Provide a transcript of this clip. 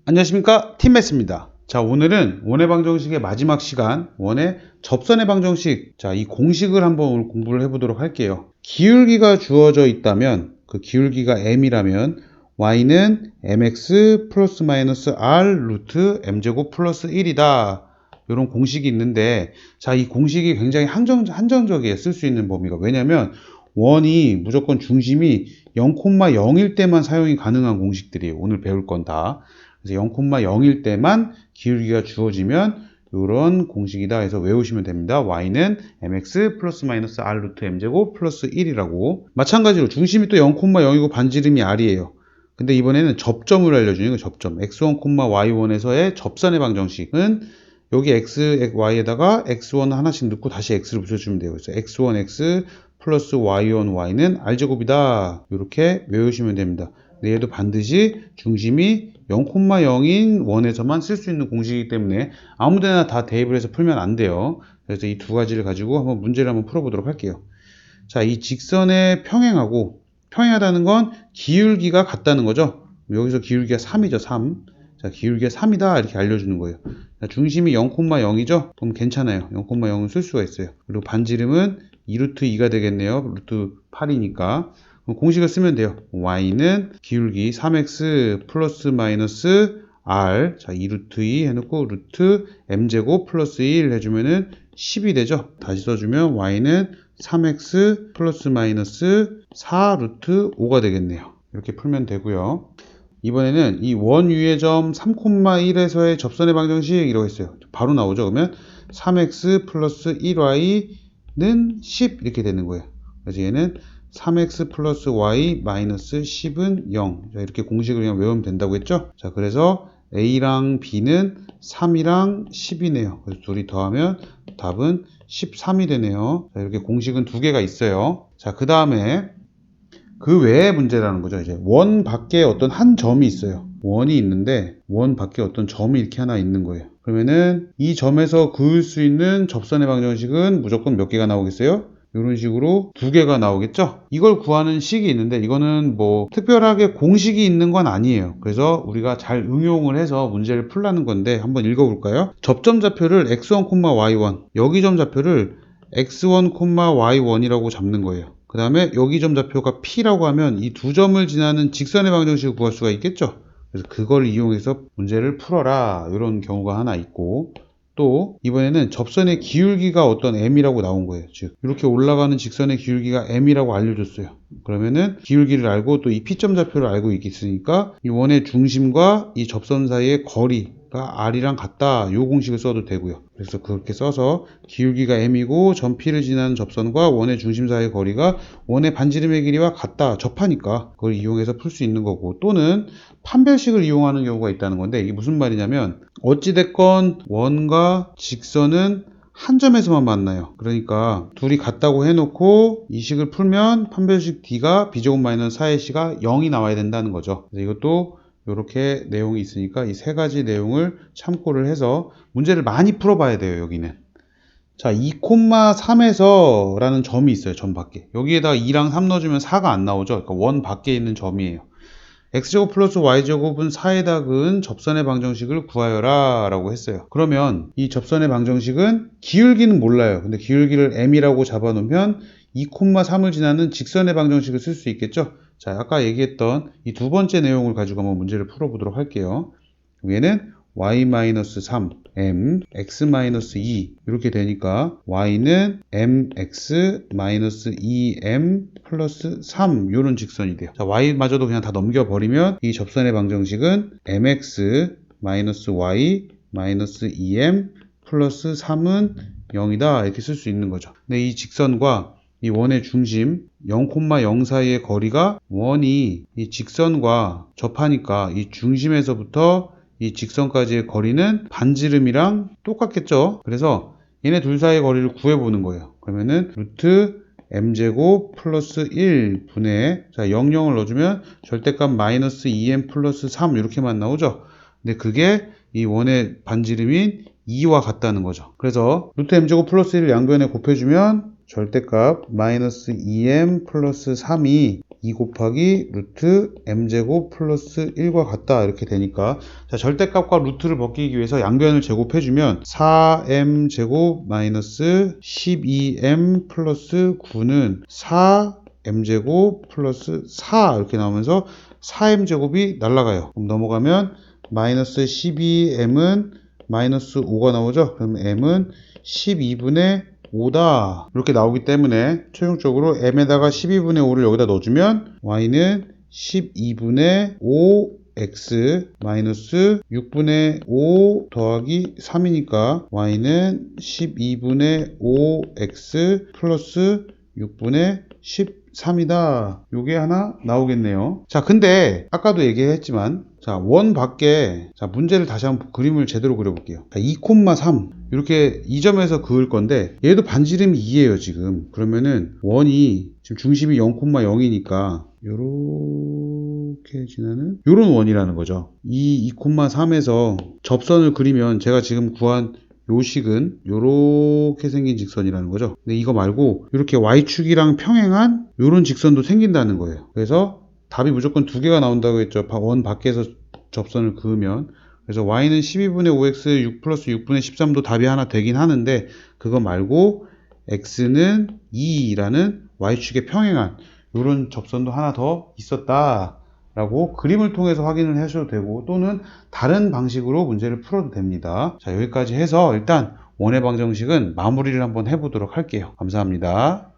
안녕하십니까, 팀매스입니다. 자, 오늘은 원의 방정식의 마지막 시간, 원의 접선의 방정식, 자, 이 공식을 한번 오늘 공부를 해보도록 할게요. 기울기가 주어져 있다면, 그 기울기가 m이라면 y는 mx 플러스 마이너스 r 루트 m제곱 플러스 1이다. 이런 공식이 있는데, 자, 이 공식이 굉장히 한정적이에요. 쓸 수 있는 범위가. 왜냐면 원이 무조건 중심이 0,0일 때만 사용이 가능한 공식들이에요. 오늘 배울 건 다. 그래서 0,0일 때만 기울기가 주어지면 이런 공식이다 해서 외우시면 됩니다. y는 mx 플러스 마이너스 r 루트 m제곱 플러스 1이라고. 마찬가지로 중심이 또 0,0이고 반지름이 r이에요. 근데 이번에는 접점을 알려주는 거 접점. x1, y1에서의 접선의 방정식은 여기 x, y에다가 x1 하나씩 넣고 다시 x를 붙여주면 돼요. 그래서 x1, x 플러스 y1, y는 r제곱이다. 이렇게 외우시면 됩니다. 근데 얘도 반드시 중심이 0,0인 원에서만 쓸 수 있는 공식이기 때문에 아무데나 다 대입을 해서 풀면 안 돼요. 그래서 이 두 가지를 가지고 한번 문제를 한번 풀어보도록 할게요. 자, 이 직선의 평행하다는 건 기울기가 같다는 거죠. 여기서 기울기가 3이죠, 3. 자, 기울기가 3이다 이렇게 알려주는 거예요. 자, 중심이 0,0이죠? 그럼 괜찮아요. 0,0은 쓸 수가 있어요. 그리고 반지름은 2루트 2가 되겠네요. 루트 8이니까. 공식을 쓰면 돼요. y는 기울기 3x 플러스 마이너스 r, 자 2루트 2 해놓고 루트 m제곱 플러스 1 해주면은 10이 되죠. 다시 써주면 y는 3x 플러스 마이너스 4 루트 5가 되겠네요. 이렇게 풀면 되고요. 이번에는 이 원 위의 점 3,1에서의 접선의 방정식이라고 했어요. 바로 나오죠. 그러면 3x 플러스 1y는 10 이렇게 되는 거예요. 그래서 얘는 3x 플러스 y 마이너스 10은 0. 자, 이렇게 공식을 그냥 외우면 된다고 했죠? 자, 그래서 a랑 b는 3이랑 10이네요. 그래서 둘이 더하면 답은 13이 되네요. 자, 이렇게 공식은 두 개가 있어요. 자, 그 다음에 그 외의 문제라는 거죠. 이제 원 밖에 어떤 한 점이 있어요. 원이 있는데 원 밖에 어떤 점이 이렇게 하나 있는 거예요. 그러면은 이 점에서 그을 수 있는 접선의 방정식은 무조건 몇 개가 나오겠어요? 이런 식으로 두 개가 나오겠죠? 이걸 구하는 식이 있는데 이거는 뭐 특별하게 공식이 있는 건 아니에요. 그래서 우리가 잘 응용을 해서 문제를 풀라는 건데 한번 읽어볼까요? 접점 좌표를 x1, y1 여기 점 좌표를 x1, y1이라고 잡는 거예요. 그 다음에 여기 점 좌표가 P라고 하면 이 두 점을 지나는 직선의 방정식을 구할 수가 있겠죠. 그래서 그걸 이용해서 문제를 풀어라 이런 경우가 하나 있고, 또 이번에는 접선의 기울기가 어떤 m이라고 나온 거예요. 즉 이렇게 올라가는 직선의 기울기가 m이라고 알려줬어요. 그러면은 기울기를 알고 또 이 P점 좌표를 알고 있으니까 이 원의 중심과 이 접선 사이의 거리가 r이랑 같다. 이 공식을 써도 되고요. 그래서 그렇게 써서 기울기가 m이고 점 P를 지나는 접선과 원의 중심 사이의 거리가 원의 반지름의 길이와 같다. 접하니까 그걸 이용해서 풀 수 있는 거고, 또는 판별식을 이용하는 경우가 있다는 건데 이게 무슨 말이냐면 어찌됐건 원과 직선은 한 점에서만 만나요. 그러니까 둘이 같다고 해놓고 이 식을 풀면 판별식 D가 B제곱 마이너스 4의 C가 0이 나와야 된다는 거죠. 그래서 이것도 이렇게 내용이 있으니까 이 세 가지 내용을 참고를 해서 문제를 많이 풀어봐야 돼요. 여기는. 자, 2,3에서 라는 점이 있어요. 점 밖에. 여기에다가 2랑 3 넣어주면 4가 안 나오죠. 그러니까 원 밖에 있는 점이에요. x제곱 플러스 y제곱은 4에다 그은 접선의 방정식을 구하여라 라고 했어요. 그러면 이 접선의 방정식은 기울기는 몰라요. 근데 기울기를 m이라고 잡아놓으면 2,3을 지나는 직선의 방정식을 쓸 수 있겠죠. 자, 아까 얘기했던 이 두 번째 내용을 가지고 한번 문제를 풀어보도록 할게요. 얘는 y-3 m x-2 이렇게 되니까 y는 mx-2m 플러스 3 이런 직선이 돼요. 자, y마저도 그냥 다 넘겨버리면 이 접선의 방정식은 mx-y-2m 플러스 3은 0이다 이렇게 쓸 수 있는 거죠. 근데 이 직선과 이 원의 중심 0,0 사이의 거리가 원이 이 직선과 접하니까 이 중심에서부터 이 직선까지의 거리는 반지름이랑 똑같겠죠. 그래서 얘네 둘 사이의 거리를 구해보는 거예요. 그러면은 루트 m제곱 플러스 1 분의, 자 00을 넣어주면 절대값 마이너스 2m 플러스 3 이렇게만 나오죠. 근데 그게 이 원의 반지름인 2와 같다는 거죠. 그래서 루트 m제곱 플러스 1을 양변에 곱해주면 절대값 마이너스 2m 플러스 3이 2 곱하기 루트 m제곱 플러스 1과 같다 이렇게 되니까 자, 절대값과 루트를 벗기기 위해서 양변을 제곱해주면 4m제곱 마이너스 12m 플러스 9는 4m제곱 플러스 4 이렇게 나오면서 4m제곱이 날라가요. 그럼 넘어가면 마이너스 12m은 마이너스 5가 나오죠. 그럼 m은 12분의 5다 이렇게 나오기 때문에 최종적으로 m에다가 12분의 5를 여기다 넣어주면 y는 12분의 5 x 마이너스 6분의 5 더하기 3이니까 y는 12분의 5 x 플러스 6분의 13이다. 요게 하나 나오겠네요. 자, 근데 아까도 얘기했지만 자, 원 밖에 자, 문제를 다시 한번 그림을 제대로 그려볼게요. 2,3 이렇게 이 점에서 그을 건데 얘도 반지름이 2예요 지금. 그러면은 원이 지금 중심이 0,0이니까 요렇게 지나는 요런 원이라는 거죠. 이 2,3에서 접선을 그리면 제가 지금 구한 요 식은 요렇게 생긴 직선이라는 거죠. 근데 이거 말고 이렇게 y축이랑 평행한 요런 직선도 생긴다는 거예요. 그래서 답이 무조건 두 개가 나온다고 했죠. 원 밖에서 접선을 그으면. 그래서 y는 12분의 5x 6 플러스 6분의 13도 답이 하나 되긴 하는데 그거 말고 x는 2라는 y축에 평행한 요런 접선도 하나 더 있었다 라고 그림을 통해서 확인을 하셔도 되고 또는 다른 방식으로 문제를 풀어도 됩니다. 자, 여기까지 해서 일단 원의 방정식은 마무리를 한번 해보도록 할게요. 감사합니다.